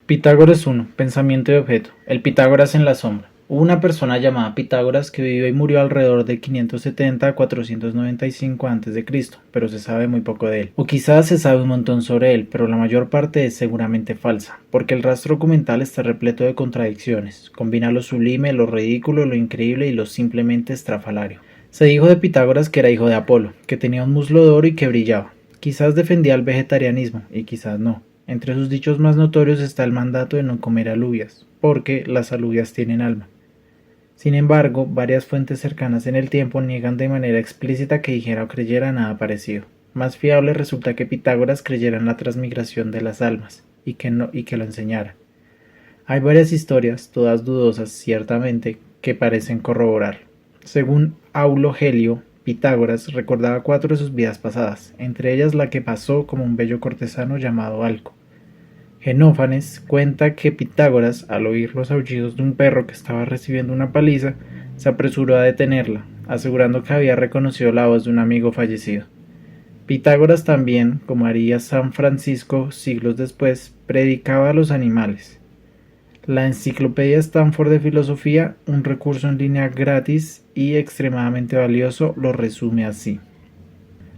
Pitágoras 1. Pensamiento de objeto. El Pitágoras en la sombra. Hubo una persona llamada Pitágoras que vivió y murió alrededor de 570 a 495 a.C., pero se sabe muy poco de él. O quizás se sabe un montón sobre él, pero la mayor parte es seguramente falsa, porque el rastro documental está repleto de contradicciones. Combina lo sublime, lo ridículo, lo increíble y lo simplemente estrafalario. Se dijo de Pitágoras que era hijo de Apolo, que tenía un muslo de oro y que brillaba. Quizás defendía el vegetarianismo, y quizás no. Entre sus dichos más notorios está el mandato de no comer alubias, porque las alubias tienen alma. Sin embargo, varias fuentes cercanas en el tiempo niegan de manera explícita que dijera o creyera nada parecido. Más fiable resulta que Pitágoras creyera en la transmigración de las almas, y que lo enseñara. Hay varias historias, todas dudosas ciertamente, que parecen corroborar. Según Aulo Gelio, Pitágoras recordaba 4 de sus vidas pasadas, entre ellas la que pasó como un bello cortesano llamado Alco. Genófanes cuenta que Pitágoras, al oír los aullidos de un perro que estaba recibiendo una paliza, se apresuró a detenerla, asegurando que había reconocido la voz de un amigo fallecido. Pitágoras también, como haría San Francisco siglos después, predicaba a los animales. La Enciclopedia Stanford de Filosofía, un recurso en línea gratis y extremadamente valioso, lo resume así.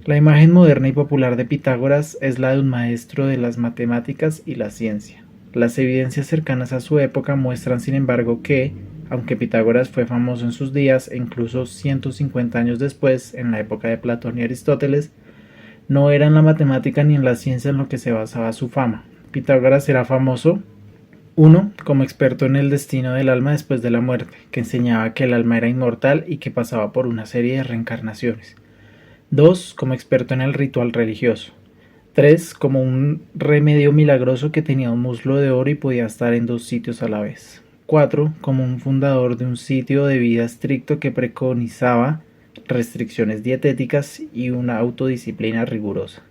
La imagen moderna y popular de Pitágoras es la de un maestro de las matemáticas y la ciencia. Las evidencias cercanas a su época muestran, sin embargo, que, aunque Pitágoras fue famoso en sus días e incluso 150 años después, en la época de Platón y Aristóteles, no era en la matemática ni en la ciencia en lo que se basaba su fama. Pitágoras era famoso 1. Como experto en el destino del alma después de la muerte, que enseñaba que el alma era inmortal y que pasaba por una serie de reencarnaciones. 2. Como experto en el ritual religioso. 3. Como un remedio milagroso que tenía un muslo de oro y podía estar en 2 sitios a la vez. 4. Como un fundador de un sitio de vida estricto que preconizaba restricciones dietéticas y una autodisciplina rigurosa.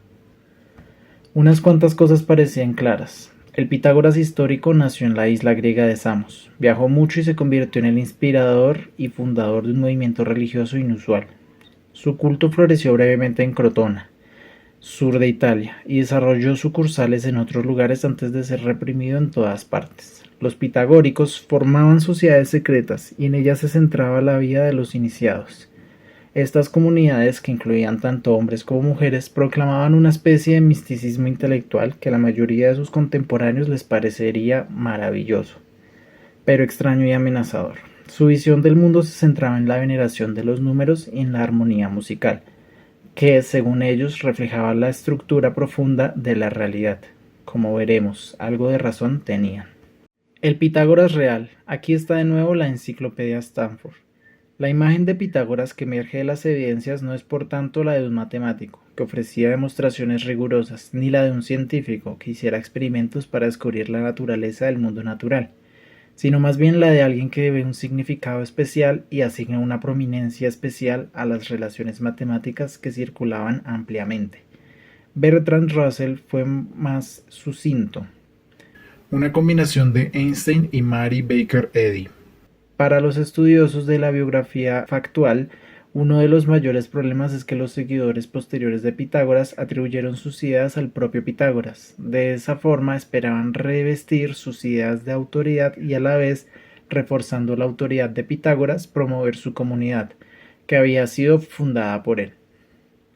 Unas cuantas cosas parecían claras. El Pitágoras histórico nació en la isla griega de Samos, viajó mucho y se convirtió en el inspirador y fundador de un movimiento religioso inusual. Su culto floreció brevemente en Crotona, sur de Italia, y desarrolló sucursales en otros lugares antes de ser reprimido en todas partes. Los pitagóricos formaban sociedades secretas y en ellas se centraba la vida de los iniciados. Estas comunidades, que incluían tanto hombres como mujeres, proclamaban una especie de misticismo intelectual que a la mayoría de sus contemporáneos les parecería maravilloso, pero extraño y amenazador. Su visión del mundo se centraba en la veneración de los números y en la armonía musical, que, según ellos, reflejaba la estructura profunda de la realidad. Como veremos, algo de razón tenían. El Pitágoras real. Aquí está de nuevo la Enciclopedia Stanford. La imagen de Pitágoras que emerge de las evidencias no es por tanto la de un matemático, que ofrecía demostraciones rigurosas, ni la de un científico, que hiciera experimentos para descubrir la naturaleza del mundo natural, sino más bien la de alguien que debe un significado especial y asigna una prominencia especial a las relaciones matemáticas que circulaban ampliamente. Bertrand Russell fue más sucinto. Una combinación de Einstein y Mary Baker Eddy. Para los estudiosos de la biografía factual, uno de los mayores problemas es que los seguidores posteriores de Pitágoras atribuyeron sus ideas al propio Pitágoras. De esa forma esperaban revestir sus ideas de autoridad y a la vez, reforzando la autoridad de Pitágoras, promover su comunidad, que había sido fundada por él.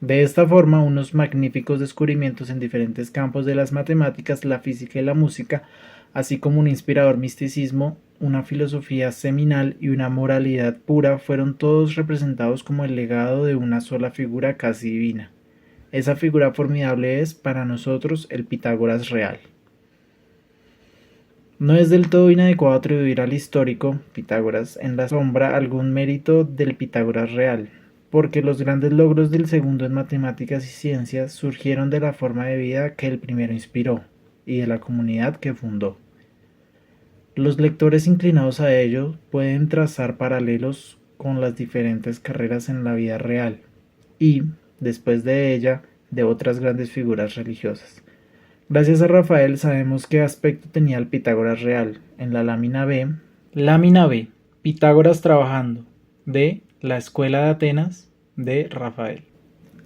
De esta forma, unos magníficos descubrimientos en diferentes campos de las matemáticas, la física y la música, así como un inspirador misticismo, una filosofía seminal y una moralidad pura fueron todos representados como el legado de una sola figura casi divina. Esa figura formidable es, para nosotros, el Pitágoras real. No es del todo inadecuado atribuir al histórico Pitágoras en la sombra algún mérito del Pitágoras real, porque los grandes logros del segundo en matemáticas y ciencias surgieron de la forma de vida que el primero inspiró y de la comunidad que fundó. Los lectores inclinados a ello pueden trazar paralelos con las diferentes carreras en la vida real y, después de ella, de otras grandes figuras religiosas. Gracias a Rafael sabemos qué aspecto tenía el Pitágoras real. En la lámina B, Pitágoras trabajando, de la Escuela de Atenas, de Rafael.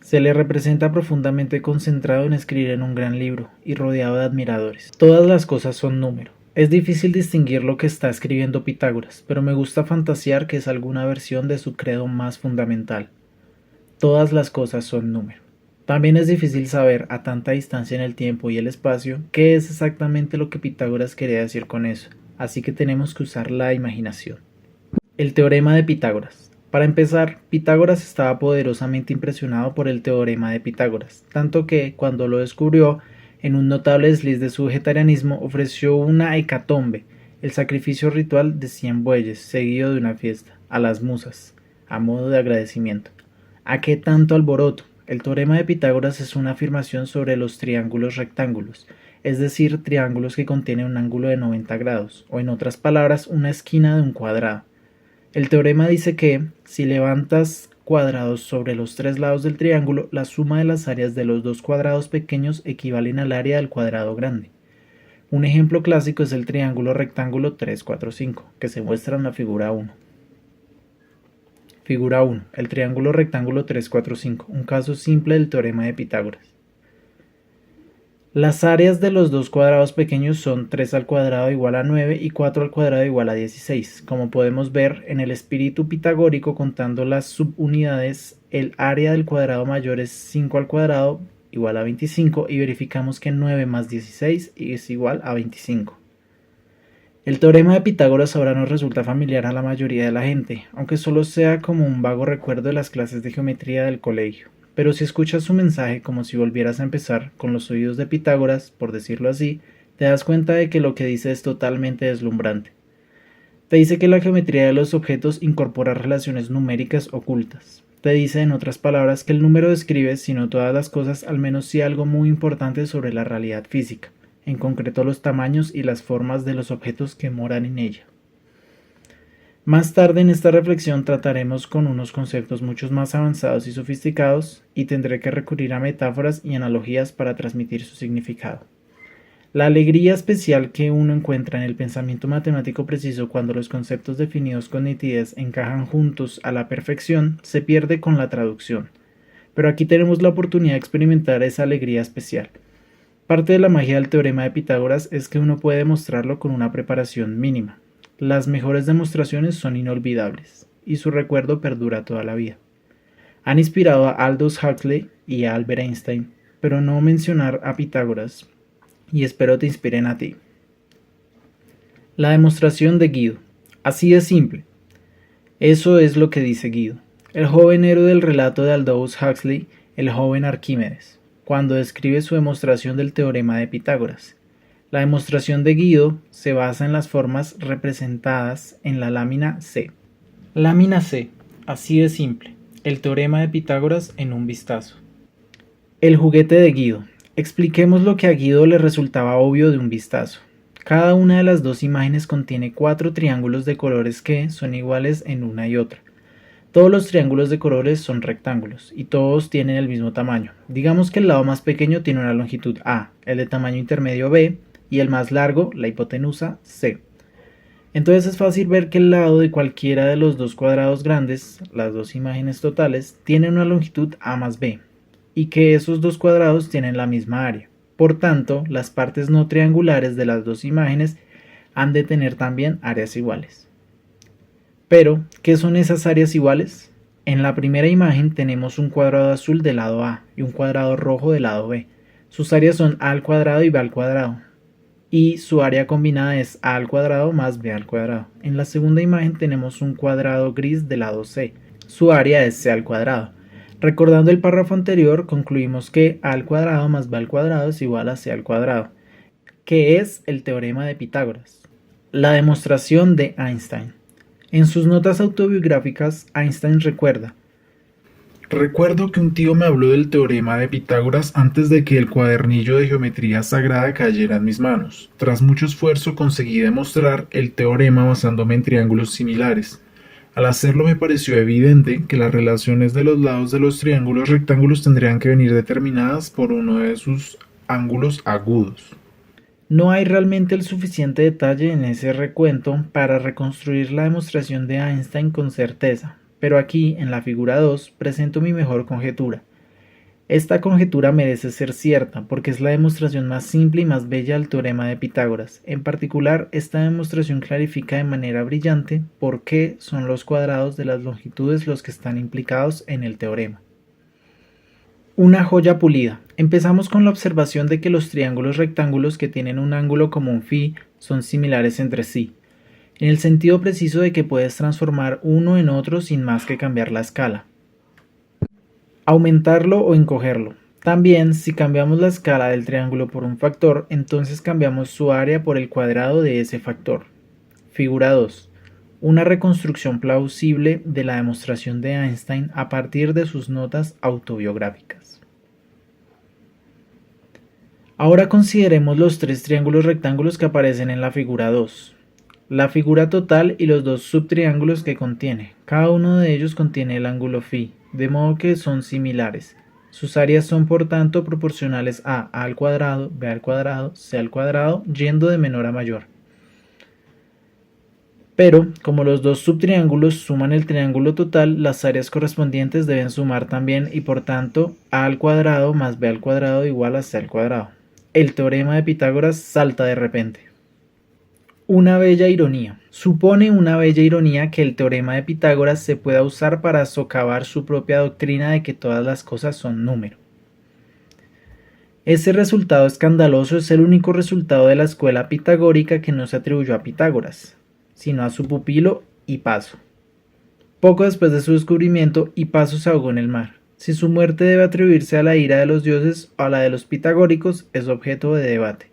Se le representa profundamente concentrado en escribir en un gran libro y rodeado de admiradores. Todas las cosas son número. Es difícil distinguir lo que está escribiendo Pitágoras, pero me gusta fantasear que es alguna versión de su credo más fundamental. Todas las cosas son número. También es difícil saber, a tanta distancia en el tiempo y el espacio, qué es exactamente lo que Pitágoras quería decir con eso, así que tenemos que usar la imaginación. El teorema de Pitágoras. Para empezar, Pitágoras estaba poderosamente impresionado por el teorema de Pitágoras, tanto que, cuando lo descubrió, en un notable desliz de su vegetarianismo, ofreció una hecatombe, el sacrificio ritual de 100 bueyes, seguido de una fiesta, a las musas, a modo de agradecimiento. ¿A qué tanto alboroto? El teorema de Pitágoras es una afirmación sobre los triángulos rectángulos, es decir, triángulos que contienen un ángulo de 90 grados, o en otras palabras, una esquina de un cuadrado. El teorema dice que, si levantas cuadrados sobre los tres lados del triángulo, la suma de las áreas de los dos cuadrados pequeños equivalen al área del cuadrado grande. Un ejemplo clásico es el triángulo rectángulo 3, 4, 5, que se muestra en la figura 1. Figura 1. El triángulo rectángulo 3, 4, 5, un caso simple del teorema de Pitágoras. Las áreas de los dos cuadrados pequeños son 3 al cuadrado igual a 9 y 4 al cuadrado igual a 16. Como podemos ver en el espíritu pitagórico contando las subunidades, el área del cuadrado mayor es 5 al cuadrado igual a 25 y verificamos que 9 más 16 es igual a 25. El teorema de Pitágoras ahora nos resulta familiar a la mayoría de la gente, aunque solo sea como un vago recuerdo de las clases de geometría del colegio. Pero si escuchas su mensaje como si volvieras a empezar con los oídos de Pitágoras, por decirlo así, te das cuenta de que lo que dice es totalmente deslumbrante. Te dice que la geometría de los objetos incorpora relaciones numéricas ocultas. Te dice, en otras palabras, que el número describe, si no todas las cosas, al menos sí algo muy importante sobre la realidad física, en concreto los tamaños y las formas de los objetos que moran en ella. Más tarde en esta reflexión trataremos con unos conceptos mucho más avanzados y sofisticados y tendré que recurrir a metáforas y analogías para transmitir su significado. La alegría especial que uno encuentra en el pensamiento matemático preciso cuando los conceptos definidos con nitidez encajan juntos a la perfección se pierde con la traducción. Pero aquí tenemos la oportunidad de experimentar esa alegría especial. Parte de la magia del teorema de Pitágoras es que uno puede demostrarlo con una preparación mínima. Las mejores demostraciones son inolvidables, y su recuerdo perdura toda la vida. Han inspirado a Aldous Huxley y a Albert Einstein, pero no mencionar a Pitágoras, y espero te inspiren a ti. La demostración de Guido. Así de simple. Eso es lo que dice Guido, el joven héroe del relato de Aldous Huxley, el joven Arquímedes, cuando describe su demostración del teorema de Pitágoras. La demostración de Guido se basa en las formas representadas en la lámina C. Lámina C, así de simple, el teorema de Pitágoras en un vistazo. El juguete de Guido. Expliquemos lo que a Guido le resultaba obvio de un vistazo. Cada una de las dos imágenes contiene 4 triángulos de colores que son iguales en una y otra. Todos los triángulos de colores son rectángulos y todos tienen el mismo tamaño. Digamos que el lado más pequeño tiene una longitud A, el de tamaño intermedio B, y el más largo, la hipotenusa, C. Entonces es fácil ver que el lado de cualquiera de los dos cuadrados grandes, las dos imágenes totales, tiene una longitud A más B, y que esos dos cuadrados tienen la misma área. Por tanto, las partes no triangulares de las dos imágenes han de tener también áreas iguales. Pero, ¿qué son esas áreas iguales? En la primera imagen tenemos un cuadrado azul del lado A y un cuadrado rojo del lado B. Sus áreas son A al cuadrado y B al cuadrado. Y su área combinada es A al cuadrado más B al cuadrado. En la segunda imagen tenemos un cuadrado gris del lado C. Su área es C al cuadrado. Recordando el párrafo anterior, concluimos que A al cuadrado más B al cuadrado es igual a C al cuadrado, que es el teorema de Pitágoras. La demostración de Einstein. En sus notas autobiográficas, Einstein recuerda: recuerdo que un tío me habló del teorema de Pitágoras antes de que el cuadernillo de geometría sagrada cayera en mis manos. Tras mucho esfuerzo conseguí demostrar el teorema basándome en triángulos similares. Al hacerlo me pareció evidente que las relaciones de los lados de los triángulos rectángulos tendrían que venir determinadas por uno de sus ángulos agudos. No hay realmente el suficiente detalle en ese recuento para reconstruir la demostración de Einstein con certeza, pero aquí, en la figura 2, presento mi mejor conjetura. Esta conjetura merece ser cierta porque es la demostración más simple y más bella del teorema de Pitágoras. En particular, esta demostración clarifica de manera brillante por qué son los cuadrados de las longitudes los que están implicados en el teorema. Una joya pulida. Empezamos con la observación de que los triángulos rectángulos que tienen un ángulo común phi son similares entre sí, en el sentido preciso de que puedes transformar uno en otro sin más que cambiar la escala. Aumentarlo o encogerlo. También, si cambiamos la escala del triángulo por un factor, entonces cambiamos su área por el cuadrado de ese factor. Figura 2. Una reconstrucción plausible de la demostración de Einstein a partir de sus notas autobiográficas. Ahora consideremos los tres triángulos rectángulos que aparecen en la figura 2. La figura total y los dos subtriángulos que contiene. Cada uno de ellos contiene el ángulo phi, de modo que son similares. Sus áreas son por tanto proporcionales a al cuadrado, b al cuadrado, c al cuadrado, yendo de menor a mayor. Pero, como los dos subtriángulos suman el triángulo total, las áreas correspondientes deben sumar también y por tanto a al cuadrado más b al cuadrado igual a c al cuadrado. El teorema de Pitágoras salta de repente. Una bella ironía. Supone una bella ironía que el teorema de Pitágoras se pueda usar para socavar su propia doctrina de que todas las cosas son número. Ese resultado escandaloso es el único resultado de la escuela pitagórica que no se atribuyó a Pitágoras, sino a su pupilo Hipaso. Poco después de su descubrimiento, Hipaso se ahogó en el mar. Si su muerte debe atribuirse a la ira de los dioses o a la de los pitagóricos es objeto de debate.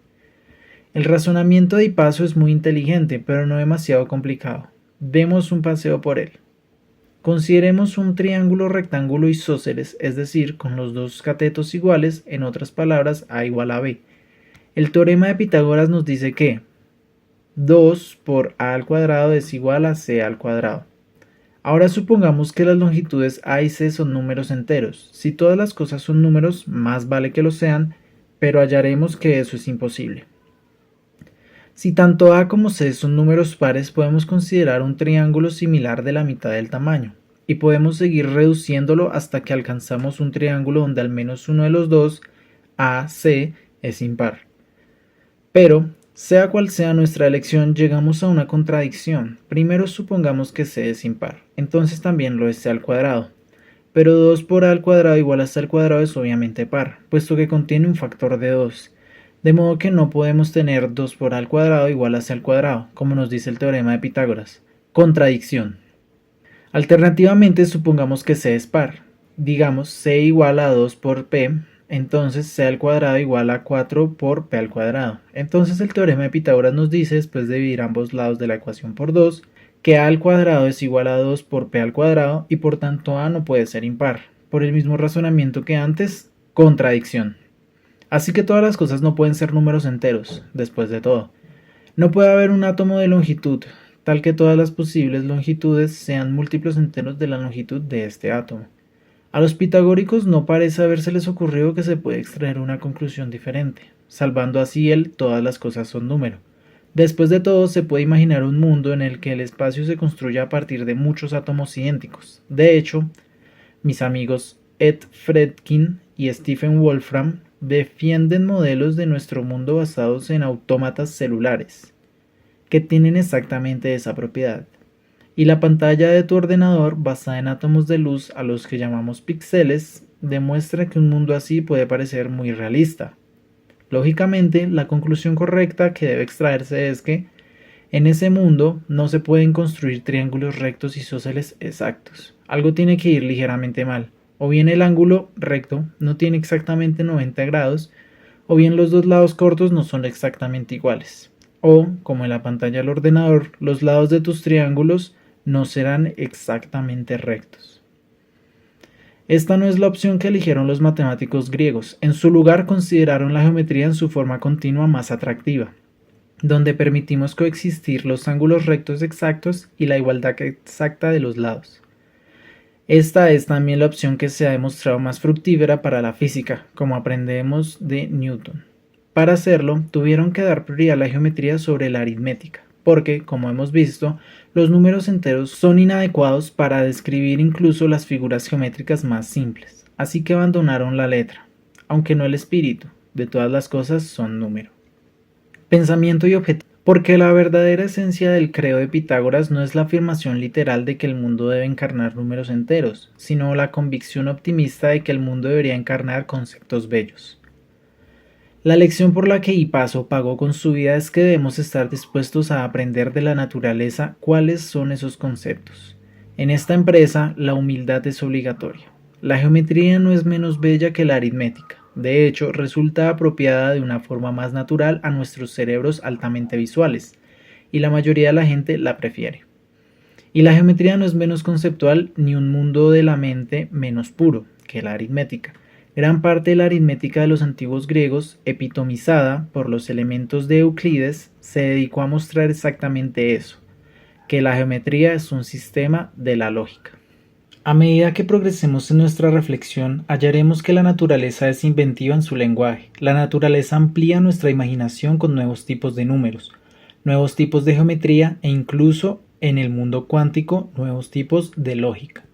El razonamiento de Hipaso es muy inteligente, pero no demasiado complicado. Demos un paseo por él. Consideremos un triángulo rectángulo isósceles, es decir, con los dos catetos iguales, en otras palabras, a igual a b. El teorema de Pitágoras nos dice que 2 por a al cuadrado es igual a c al cuadrado. Ahora supongamos que las longitudes a y c son números enteros. Si todas las cosas son números, más vale que lo sean, pero hallaremos que eso es imposible. Si tanto a como c son números pares, podemos considerar un triángulo similar de la mitad del tamaño, y podemos seguir reduciéndolo hasta que alcanzamos un triángulo donde al menos uno de los dos, a, c, es impar. Pero, sea cual sea nuestra elección, llegamos a una contradicción. Primero supongamos que c es impar, entonces también lo es c al cuadrado. Pero 2 por a al cuadrado igual a c al cuadrado es obviamente par, puesto que contiene un factor de 2. De modo que no podemos tener 2 por a al cuadrado igual a c al cuadrado, como nos dice el teorema de Pitágoras. Contradicción. Alternativamente, supongamos que c es par. Digamos c igual a 2 por p, entonces c al cuadrado igual a 4 por p al cuadrado. Entonces el teorema de Pitágoras nos dice, después de dividir ambos lados de la ecuación por 2, que a al cuadrado es igual a 2 por p al cuadrado y por tanto a no puede ser impar. Por el mismo razonamiento que antes, contradicción. Así que todas las cosas no pueden ser números enteros, después de todo. No puede haber un átomo de longitud, tal que todas las posibles longitudes sean múltiplos enteros de la longitud de este átomo. A los pitagóricos no parece habérseles ocurrido que se puede extraer una conclusión diferente, salvando así el todas las cosas son número. Después de todo, se puede imaginar un mundo en el que el espacio se construya a partir de muchos átomos idénticos. De hecho, mis amigos Ed Fredkin y Stephen Wolfram defienden modelos de nuestro mundo basados en autómatas celulares, que tienen exactamente esa propiedad. Y la pantalla de tu ordenador, basada en átomos de luz a los que llamamos píxeles, demuestra que un mundo así puede parecer muy realista. Lógicamente, la conclusión correcta que debe extraerse es que en ese mundo no se pueden construir triángulos rectos isósceles exactos. Algo tiene que ir ligeramente mal. O bien el ángulo recto no tiene exactamente 90 grados, o bien los dos lados cortos no son exactamente iguales. O, como en la pantalla del ordenador, los lados de tus triángulos no serán exactamente rectos. Esta no es la opción que eligieron los matemáticos griegos. En su lugar consideraron la geometría en su forma continua más atractiva, donde permitimos coexistir los ángulos rectos exactos y la igualdad exacta de los lados. Esta es también la opción que se ha demostrado más fructífera para la física, como aprendemos de Newton. Para hacerlo, tuvieron que dar prioridad a la geometría sobre la aritmética, porque, como hemos visto, los números enteros son inadecuados para describir incluso las figuras geométricas más simples. así que abandonaron la letra, aunque no el espíritu, de todas las cosas son número. Pensamiento y objetivo. Porque la verdadera esencia del credo de Pitágoras no es la afirmación literal de que el mundo debe encarnar números enteros, sino la convicción optimista de que el mundo debería encarnar conceptos bellos. La lección por la que Hipaso pagó con su vida es que debemos estar dispuestos a aprender de la naturaleza cuáles son esos conceptos. En esta empresa, la humildad es obligatoria. La geometría no es menos bella que la aritmética. De hecho, resulta apropiada de una forma más natural a nuestros cerebros altamente visuales, y la mayoría de la gente la prefiere. Y la geometría no es menos conceptual ni un mundo de la mente menos puro que la aritmética. Gran parte de la aritmética de los antiguos griegos, epitomizada por los elementos de Euclides, se dedicó a mostrar exactamente eso, que la geometría es un sistema de la lógica. A medida que progresemos en nuestra reflexión, hallaremos que la naturaleza es inventiva en su lenguaje. La naturaleza amplía nuestra imaginación con nuevos tipos de números, nuevos tipos de geometría e incluso, en el mundo cuántico, nuevos tipos de lógica.